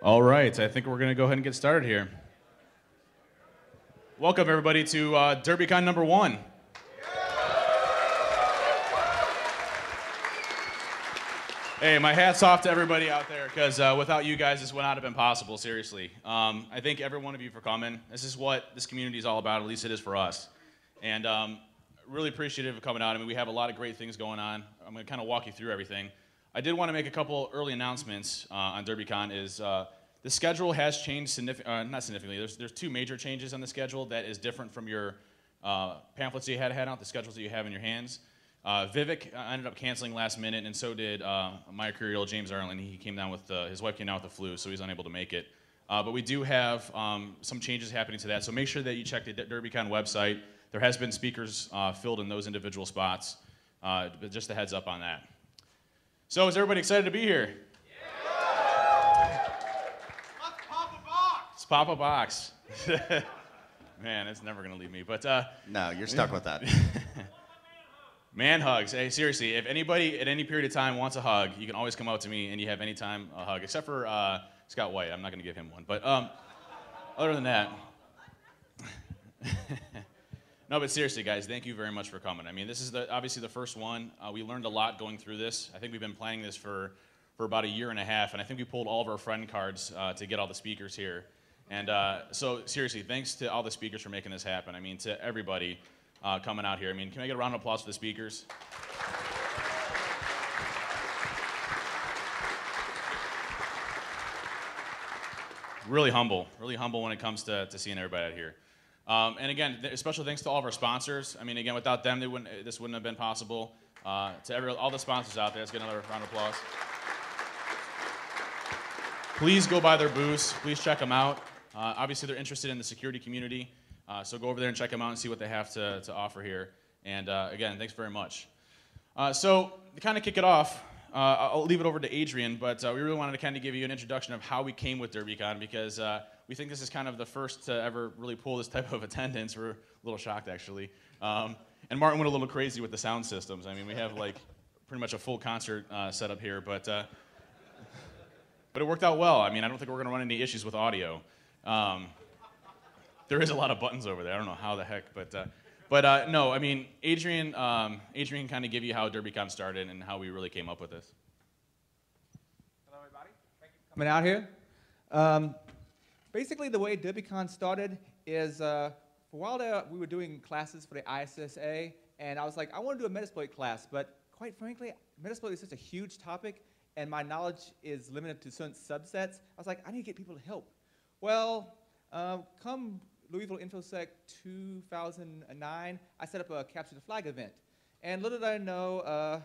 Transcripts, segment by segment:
All right, I think we're going to go ahead and get started here. Welcome, everybody, to Derbycon number 1. Hey, my hat's off to everybody out there, because without you guys, this would not have been possible, seriously. I thank every one of you for coming. This is what this community is all about, at least it is for us. And really appreciative of coming out. I mean, we have a lot of great things going on. I'm going to kind of walk you through everything. I did want to make a couple early announcements on Derbycon. The schedule has changed not significantly. There's 2 major changes on the schedule that is different from your pamphlets you had out, the schedules that you have in your hands. Vivek ended up canceling last minute, and so did my career James Arlen. He came down with his wife came down with the flu, so he's unable to make it. But we do have some changes happening to that, so make sure that you check the Derbycon website. There has been speakers filled in those individual spots, but just a heads up on that. So is everybody excited to be here? Yeah! Let's pop a box! Let's pop a box. Man, it's never going to leave me. But no, you're stuck with that. Man hugs. Hey, seriously, if anybody at any period of time wants a hug, you can always come out to me and you have any time a hug, except for Scott White. I'm not going to give him one. But other than that, no, but seriously, guys, thank you very much for coming. I mean, this is obviously the first one. We learned a lot going through this. I think we've been planning this for about a year and a half, and I think we pulled all of our friend cards to get all the speakers here. And so seriously, thanks to all the speakers for making this happen. I mean, to everybody coming out here. I mean, can I get a round of applause for the speakers? Really humble when it comes to seeing everybody out here. And again, special thanks to all of our sponsors. I mean, again, without them, this wouldn't have been possible. To all the sponsors out there, let's get another round of applause. Please go by their booths. Please check them out. Obviously, they're interested in the security community, so go over there and check them out and see what they have to offer here. And again, thanks very much. So to kind of kick it off, I'll leave it over to Adrian, but we really wanted to kind of give you an introduction of how we came with Derbycon, because we think this is kind of the first to ever really pull this type of attendance. We're a little shocked, actually. And Martin went a little crazy with the sound systems. I mean, we have like pretty much a full concert set up here, but it worked out well. I mean, I don't think we're going to run into issues with audio. There is a lot of buttons over there. I don't know how the heck, but no, I mean, Adrian can kind of give you how Derbycon started and how we really came up with this. Hello, everybody. Thank you for coming out here. Basically, the way Derbycon started is, for a while there, we were doing classes for the ISSA, and I was like, I want to do a Metasploit class, but quite frankly, Metasploit is such a huge topic, and my knowledge is limited to certain subsets. I was like, I need to get people to help. Well, come Louisville InfoSec 2009, I set up a Capture the Flag event. And little did I know,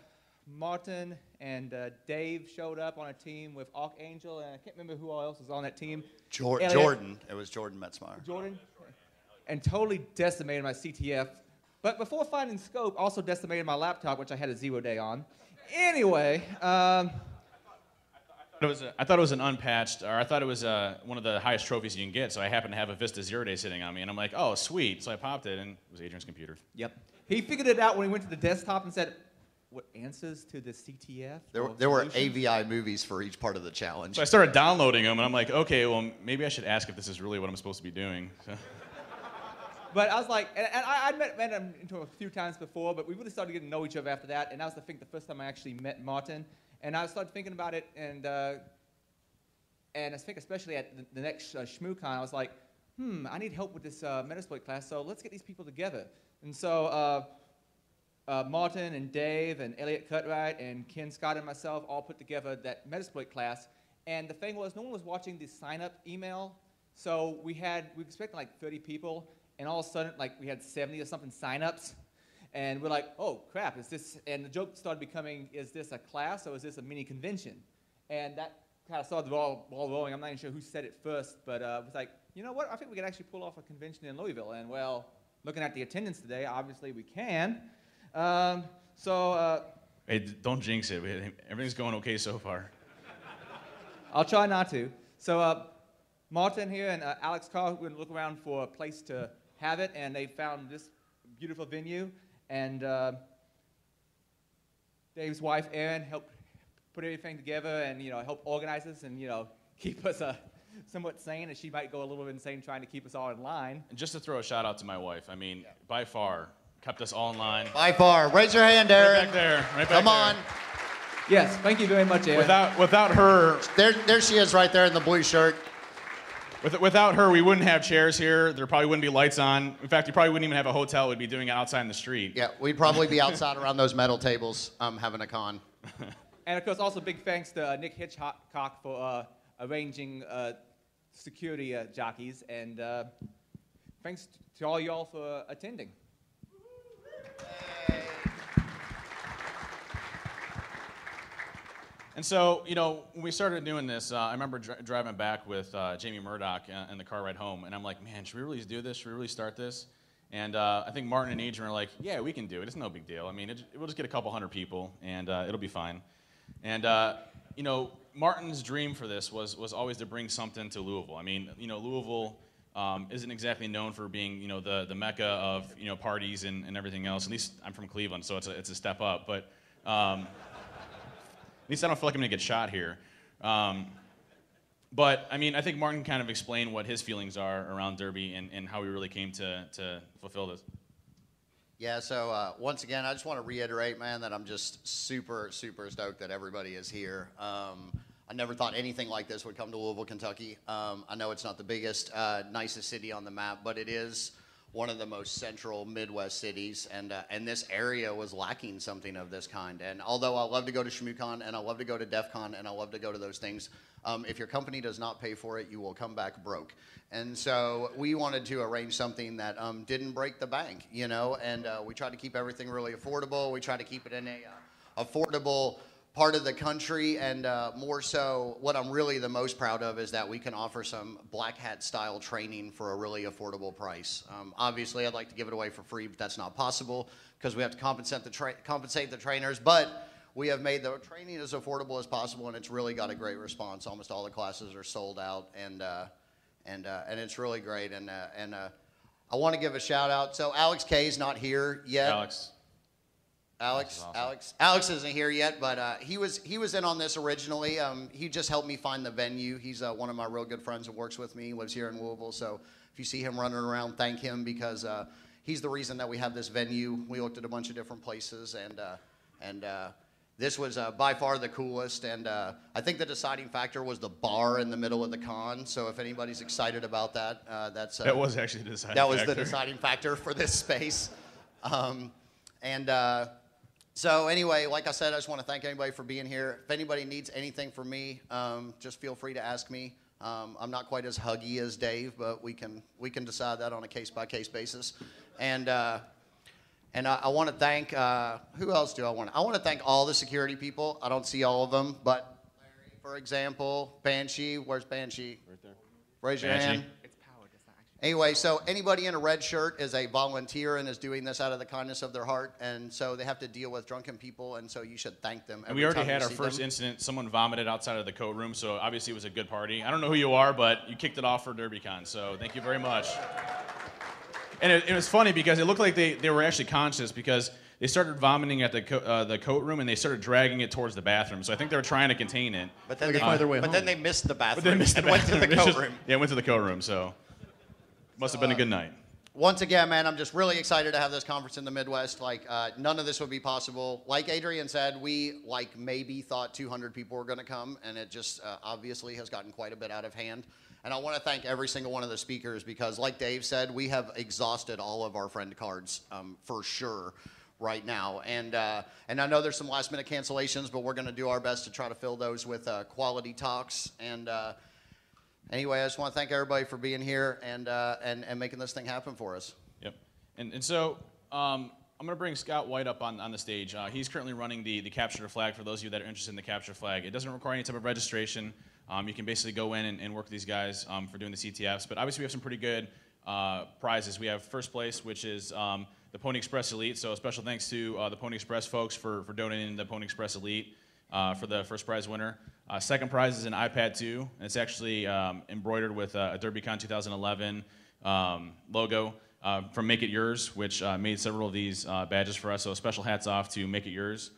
Martin and Dave showed up on a team with Archangel, and I can't remember who else was on that team. Jordan. It was Jordan Metzmeyer. Jordan. And totally decimated my CTF. But before finding scope, also decimated my laptop, which I had a 0-day on. Anyway, I thought it was an unpatched, or I thought it was one of the highest trophies you can get, so I happened to have a Vista 0-day sitting on me, and I'm like, oh, sweet. So I popped it, and it was Adrian's computer. Yep. He figured it out when he went to the desktop and said, what answers to the CTF? There were AVI movies for each part of the challenge. So I started downloading them, and I'm like, okay, well, maybe I should ask if this is really what I'm supposed to be doing. So. But I was like, and I'd met him a few times before, but we really started getting to know each other after that, and that was, I think, the first time I actually met Martin. And I started thinking about it, and I think especially at the next ShmooCon, I was like, I need help with this Metasploit class, so let's get these people together. And so Martin and Dave and Elliot Cutright and Ken Scott and myself all put together that Metasploit class. And the thing was, no one was watching the sign-up email, so we expected like 30 people, and all of a sudden, like, we had 70 or something sign-ups. And we're like, oh, crap, is this, and the joke started becoming, is this a class or is this a mini convention? And that kind of started the ball rolling. I'm not even sure who said it first, but it was like, you know what, I think we could actually pull off a convention in Louisville. And, well, looking at the attendance today, obviously we can. Hey, don't jinx it. Everything's going okay so far. I'll try not to. So Martin here and Alex Carr were going to look around for a place to have it, and they found this beautiful venue. And Dave's wife, Erin, helped put everything together and, help organize this and, keep us somewhat sane, and she might go a little insane trying to keep us all in line. And just to throw a shout out to my wife, I mean, by far, kept us all in line. By far. Raise your hand, Right Aaron. back there. Right back Come there. on. Yes, thank you very much, Aaron. Without her, There she is right there in the blue shirt. without her, we wouldn't have chairs here. There probably wouldn't be lights on. In fact, you probably wouldn't even have a hotel. We'd be doing it outside in the street. Yeah, we'd probably be outside around those metal tables having a con. And of course, also big thanks to Nick Hitchcock for arranging security jockeys, and thanks to all y'all for attending. And so, you know, when we started doing this, I remember driving back with Jamie Murdoch in the car ride home, and I'm like, man, should we really do this? Should we really start this? And I think Martin and Adrian were like, yeah, we can do it. It's no big deal. I mean, we'll just get a couple hundred people, and it'll be fine. And, you know, Martin's dream for this was always to bring something to Louisville. I mean, you know, Louisville isn't exactly known for being, you know, the mecca of, you know, parties and everything else. At least I'm from Cleveland, so it's a step up. But at least I don't feel like I'm going to get shot here. But, I mean, I think Martin kind of explained what his feelings are around Derby and how we really came to fulfill this. Yeah, so once again, I just want to reiterate, man, that I'm just super, super stoked that everybody is here. I never thought anything like this would come to Louisville, Kentucky. I know it's not the biggest, nicest city on the map, but it is one of the most central Midwest cities, and this area was lacking something of this kind. And although I love to go to ShmooCon, and I love to go to DEF CON, and I love to go to those things, if your company does not pay for it, you will come back broke. And so we wanted to arrange something that didn't break the bank, you know, and we tried to keep everything really affordable. We tried to keep it in a affordable part of the country, and more so, what I'm really the most proud of is that we can offer some black hat style training for a really affordable price. Obviously, I'd like to give it away for free, but that's not possible because we have to compensate the trainers, but we have made the training as affordable as possible, and it's really got a great response. Almost all the classes are sold out, and it's really great. And I want to give a shout out. So Alex K is not here yet. Alex isn't here yet, but he was in on this originally. He just helped me find the venue. He's one of my real good friends that works with me. He lives here in Louisville, so if you see him running around, thank him because he's the reason that we have this venue. We looked at a bunch of different places, and this was by far the coolest. And I think the deciding factor was the bar in the middle of the con. So if anybody's excited about that, that was actually the deciding. That was the deciding factor for this space. So anyway, like I said, I just want to thank anybody for being here. If anybody needs anything from me, just feel free to ask me. I'm not quite as huggy as Dave, but we can decide that on a case-by-case basis. And I want to thank, who else do I want to? I want to thank all the security people. I don't see all of them, but Larry, for example, Banshee. Where's Banshee? Right there. Raise your hand. Anyway, so anybody in a red shirt is a volunteer and is doing this out of the kindness of their heart, and so they have to deal with drunken people, and so you should thank them. And we already had our first incident. Someone vomited outside of the coat room, so obviously it was a good party. I don't know who you are, but you kicked it off for Derbycon, so thank you very much. And it was funny because it looked like they were actually conscious because they started vomiting at the coat room and they started dragging it towards the bathroom. So I think they were trying to contain it. But then, then they missed the bathroom and went to the coat room. Yeah, went to the coat room, so must have been a good night. Once again, man, I'm just really excited to have this conference in the Midwest. Like, none of this would be possible. Like Adrian said, we maybe thought 200 people were going to come, and it just obviously has gotten quite a bit out of hand. And I want to thank every single one of the speakers because, like Dave said, we have exhausted all of our friend cards for sure right now. And I know there's some last-minute cancellations, but we're going to do our best to try to fill those with quality talks. And anyway, I just want to thank everybody for being here and making this thing happen for us. Yep. And so I'm going to bring Scott White up on the stage. He's currently running the Capture the Flag for those of you that are interested in the Capture the Flag. It doesn't require any type of registration. You can basically go in and work with these guys for doing the CTFs. But obviously we have some pretty good prizes. We have first place, which is the Pony Express Elite. So special thanks to the Pony Express folks for donating the Pony Express Elite for the first prize winner. Second prize is an iPad 2, and it's actually embroidered with a Derbycon 2011 logo from Make It Yours, which made several of these badges for us. So special hats off to Make It Yours.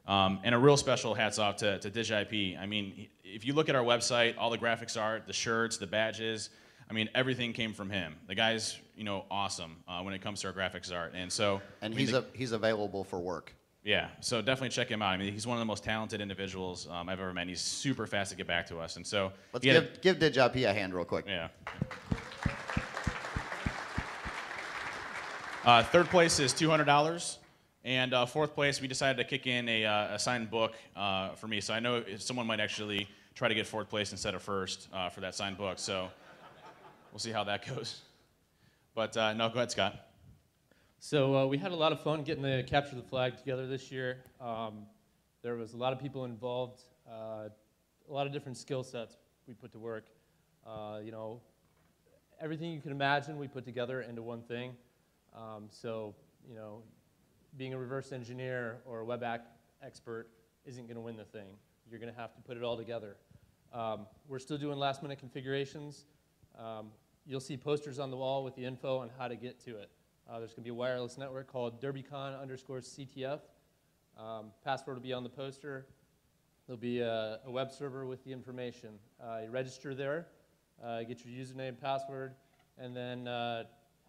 And a real special hats off to DigIP. I mean, if you look at our website, all the graphics art, the shirts, the badges, I mean, everything came from him. The guy's, awesome when it comes to our graphics art. And so, And he's available for work. yeah, so definitely check him out. I mean, he's one of the most talented individuals I've ever met. He's super fast to get back to us. And so, Let's give DigIP a hand real quick. yeah. Third place is $200. And fourth place, we decided to kick in a signed book for me. So I know someone might actually try to get fourth place instead of first for that signed book. So we'll see how that goes. But no, go ahead, Scott. So we had a lot of fun getting the Capture the Flag together this year. There was a lot of people involved, a lot of different skill sets we put to work. Everything you can imagine we put together into one thing. Being a reverse engineer or a web expert isn't going to win the thing. You're going to have to put it all together. We're still doing last-minute configurations. You'll see posters on the wall with the info on how to get to it. There's going to be a wireless network called Derbycon_CTF. Password will be on the poster. There'll be a web server with the information. You register there, get your username, password, and then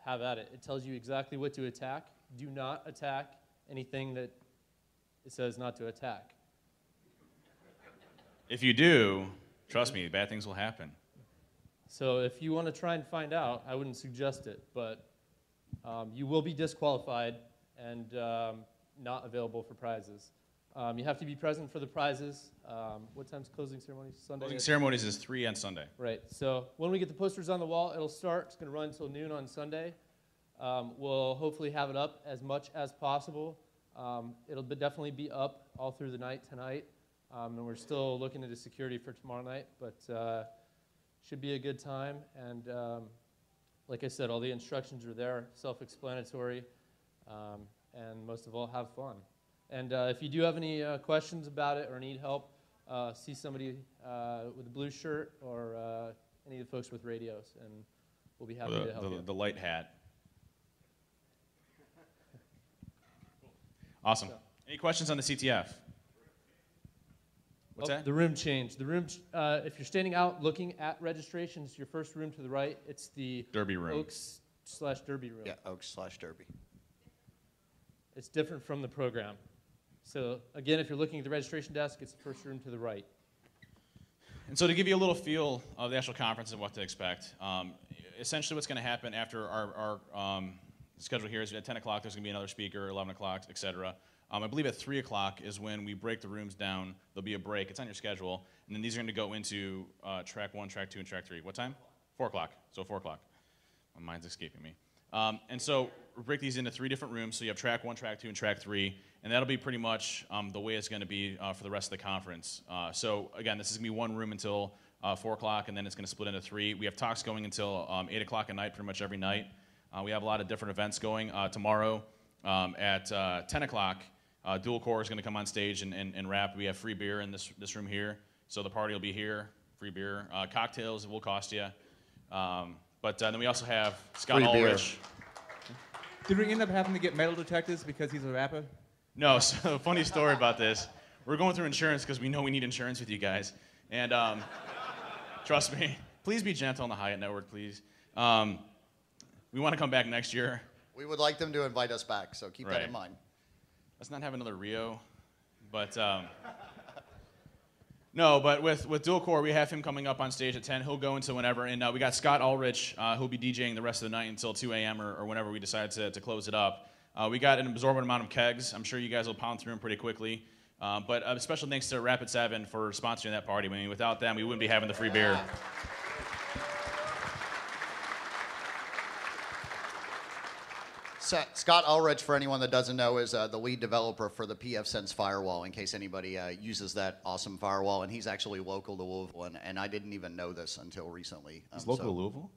have at it. It tells you exactly what to attack. Do not attack anything that it says not to attack. If you do, trust me, bad things will happen. So if you want to try and find out, I wouldn't suggest it, but you will be disqualified and not available for prizes. You have to be present for the prizes. What time's closing ceremonies? Sunday? Closing ceremonies is 3 on Sunday. Right. So when we get the posters on the wall, it'll start. It's going to run until noon on Sunday. We'll hopefully have it up as much as possible. It'll definitely be up all through the night tonight. And we're still looking into security for tomorrow night, but should be a good time. And like I said, all the instructions are there, self-explanatory, and most of all, have fun. And if you do have any questions about it or need help, see somebody with a blue shirt or any of the folks with radios, and we'll be happy to help you. The light hat. Awesome. So. Any questions on the CTF? What's that? The room changed. The room, if you're standing out looking at registrations, your first room to the right, it's the Derby room. Oaks/Derby room. Yeah, Oaks/Derby. It's different from the program. So again, if you're looking at the registration desk, it's the first room to the right. And so to give you a little feel of the actual conference and what to expect, essentially what's going to happen after our schedule here is at 10 o'clock, there's going to be another speaker, 11 o'clock, et cetera. I believe at 3 o'clock is when we break the rooms down. There'll be a break. It's on your schedule. And then these are going to go into track 1, track 2, and track 3. What time? 4 o'clock. So 4 o'clock. My mind's escaping me. And so we break these into 3 different rooms. So you have track 1, track 2, and track 3. And that'll be pretty much the way it's going to be for the rest of the conference. So again, this is going to be one room until 4 o'clock, and then it's going to split into 3. We have talks going until 8 o'clock at night, pretty much every night. We have a lot of different events going. Tomorrow at 10 o'clock, Dual Core is going to come on stage and rap. We have free beer in this room here. So the party will be here, free beer. Cocktails will cost you. But then we also have Scott Ulrich. Did we end up having to get metal detectors because he's a rapper? No, so funny story about this. We're going through insurance because we know we need insurance with you guys. And trust me, please be gentle on the Hyatt Network, please. We want to come back next year. We would like them to invite us back, so keep that in mind. Let's not have another Rio. But no, but with Dual Core, we have him coming up on stage at 10. He'll go into whenever. And we got Scott Ulrich, who'll be DJing the rest of the night until 2 a.m. or whenever we decide to close it up. We got an absorbent amount of kegs. I'm sure you guys will pound through them pretty quickly. But a special thanks to Rapid 7 for sponsoring that party. I mean, without them, we wouldn't be having the free beer. Scott Ulrich, for anyone that doesn't know, is the lead developer for the pfSense firewall, in case anybody uses that awesome firewall. And he's actually local to Louisville, and I didn't even know this until recently. He's local to Louisville?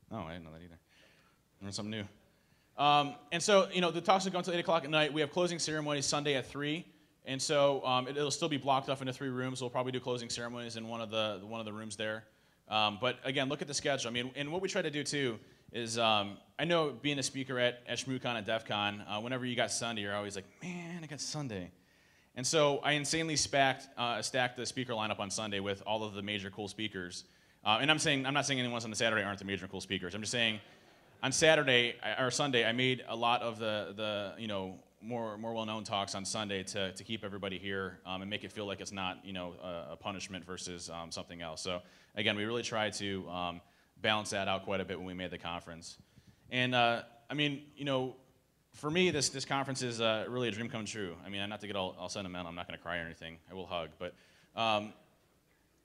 Oh, I didn't know that either. Learned something new. And so, the talks will go until 8 o'clock at night. We have closing ceremonies Sunday at 3. And so it'll still be blocked off into 3 rooms. We'll probably do closing ceremonies in one of the rooms there. But again, look at the schedule. I mean, and what we try to do too is, I know being a speaker at ShmooCon and DEF CON, whenever you got Sunday, you're always like, man, I got Sunday. And so I insanely stacked the speaker lineup on Sunday with all of the major cool speakers. And I'm not saying anyone's on the Saturday aren't the major cool speakers. I'm just saying on Saturday or Sunday, I made a lot of the more well-known talks on Sunday to keep everybody here and make it feel like it's not a punishment versus something else. So again, we really tried to balance that out quite a bit when we made the conference. And for me, this conference is really a dream come true. I mean, not to get all sentimental, I'm not going to cry or anything. I will hug, but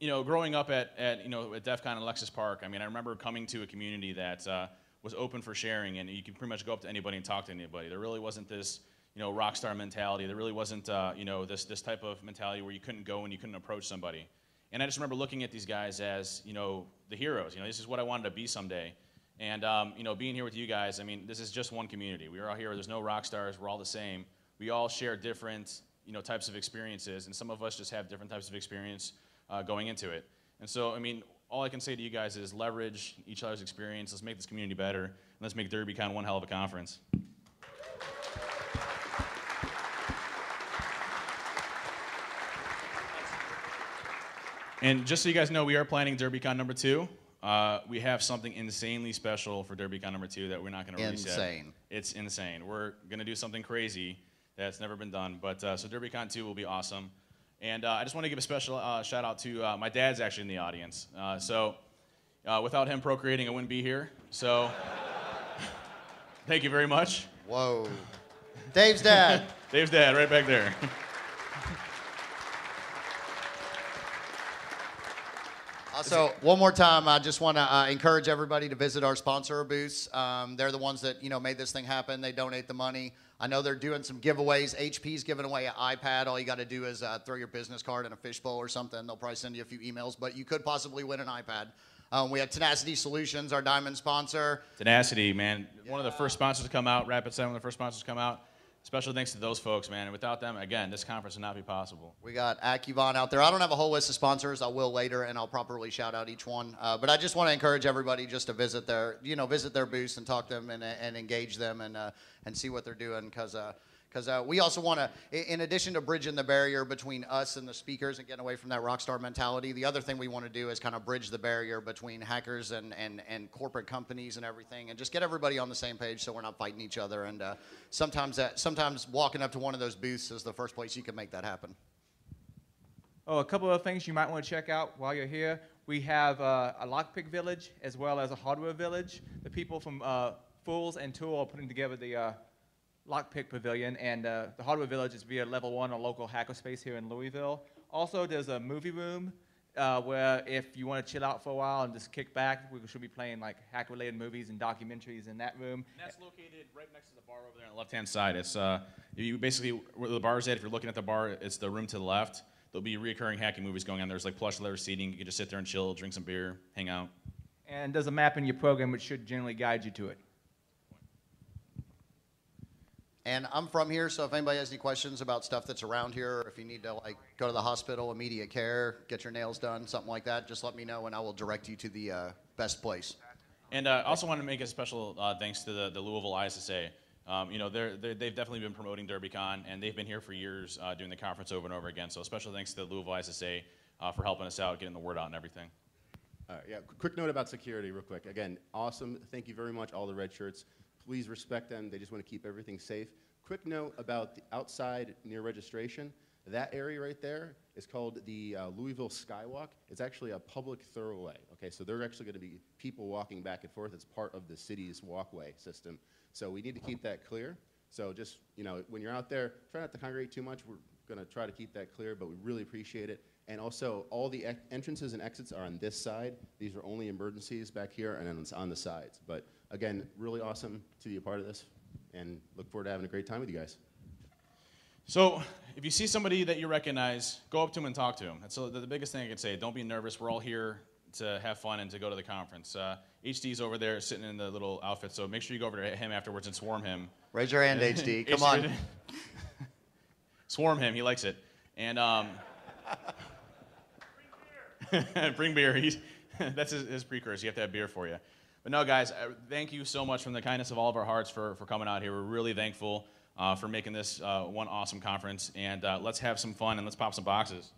growing up at DEF CON in Alexis Park, I mean, I remember coming to a community that was open for sharing, and you could pretty much go up to anybody and talk to anybody. There really wasn't this rock star mentality. There really wasn't this type of mentality where you couldn't go and you couldn't approach somebody. And I just remember looking at these guys as the heroes. This is what I wanted to be someday. And being here with you guys, I mean, this is just one community. We are all here. There's no rock stars. We're all the same. We all share different types of experiences, and some of us just have different types of experience going into it. And so, I mean, all I can say to you guys is leverage each other's experience. Let's make this community better, and let's make Derbycon one hell of a conference. And just so you guys know, we are planning Derbycon number 2. We have something insanely special for Derbycon number 2 that we're not going to release yet. Insane. It's insane. We're going to do something crazy that's never been done. But so Derbycon 2 will be awesome. And I just want to give a special shout out to my dad's actually in the audience. So without him procreating, I wouldn't be here. So thank you very much. Whoa. Dave's dad. Dave's dad, right back there. Also, one more time, I just want to encourage everybody to visit our sponsor booths. They're the ones that made this thing happen. They donate the money. I know they're doing some giveaways. HP's giving away an iPad. All you got to do is throw your business card in a fishbowl or something. They'll probably send you a few emails, but you could possibly win an iPad. We have Tenacity Solutions, our diamond sponsor. Tenacity, man. One of the first sponsors to come out. Rapid 7, one of the first sponsors to come out. Special thanks to those folks, man. And without them, again, this conference would not be possible. We got Accuvon out there. I don't have a whole list of sponsors. I will later, and I'll properly shout out each one. But I just want to encourage everybody just to visit their booths and talk to them and engage them and see what they're doing because we also want to, in addition to bridging the barrier between us and the speakers and getting away from that rock star mentality, the other thing we want to do is kind of bridge the barrier between hackers and corporate companies and everything, and just get everybody on the same page so we're not fighting each other. And sometimes walking up to one of those booths is the first place you can make that happen. Oh, a couple of things you might want to check out while you're here. We have a lockpick village as well as a hardware village. The people from Fools and Tool are putting together the Lockpick Pavilion, and the Hardware Village is via Level 1, a local hackerspace here in Louisville. Also, there's a movie room where if you want to chill out for a while and just kick back, we should be playing like hack-related movies and documentaries in that room. And that's located right next to the bar over there on the left-hand side. It's you basically where the bar is at. If you're looking at the bar, it's the room to the left. There'll be recurring hacking movies going on. There's like plush leather seating. You can just sit there and chill, drink some beer, hang out. And there's a map in your program which should generally guide you to it. And I'm from here, so if anybody has any questions about stuff that's around here, or if you need to like go to the hospital, immediate care, get your nails done, something like that, just let me know and I will direct you to the best place. And I also want to make a special thanks to the Louisville ISSA. They've definitely been promoting Derbycon, and they've been here for years doing the conference over and over again. So special thanks to the Louisville ISSA for helping us out, getting the word out and everything. Yeah, quick note about security real quick. Again, awesome. Thank you very much, all the red shirts. Please respect them. They just want to keep everything safe. Quick note about the outside near registration. That area right there is called the Louisville Skywalk. It's actually a public thoroughway. Okay, so there are actually going to be people walking back and forth. It's part of the city's walkway system. So we need to keep that clear. So just, when you're out there, try not to congregate too much. We're going to try to keep that clear, but we really appreciate it. And also, all the entrances and exits are on this side. These are only emergencies back here, and then it's on the sides. But again, really awesome to be a part of this, and look forward to having a great time with you guys. So if you see somebody that you recognize, go up to him and talk to him. That's the biggest thing I can say. Don't be nervous. We're all here to have fun and to go to the conference. HD's over there sitting in the little outfit, so make sure you go over to him afterwards and swarm him. Raise your hand, HD. Come on. Swarm him. He likes it. And bring beer. That's his precursor. You have to have beer for you. But no, guys, thank you so much from the kindness of all of our hearts for coming out here. We're really thankful. for making this one awesome conference. And let's have some fun and let's pop some boxes.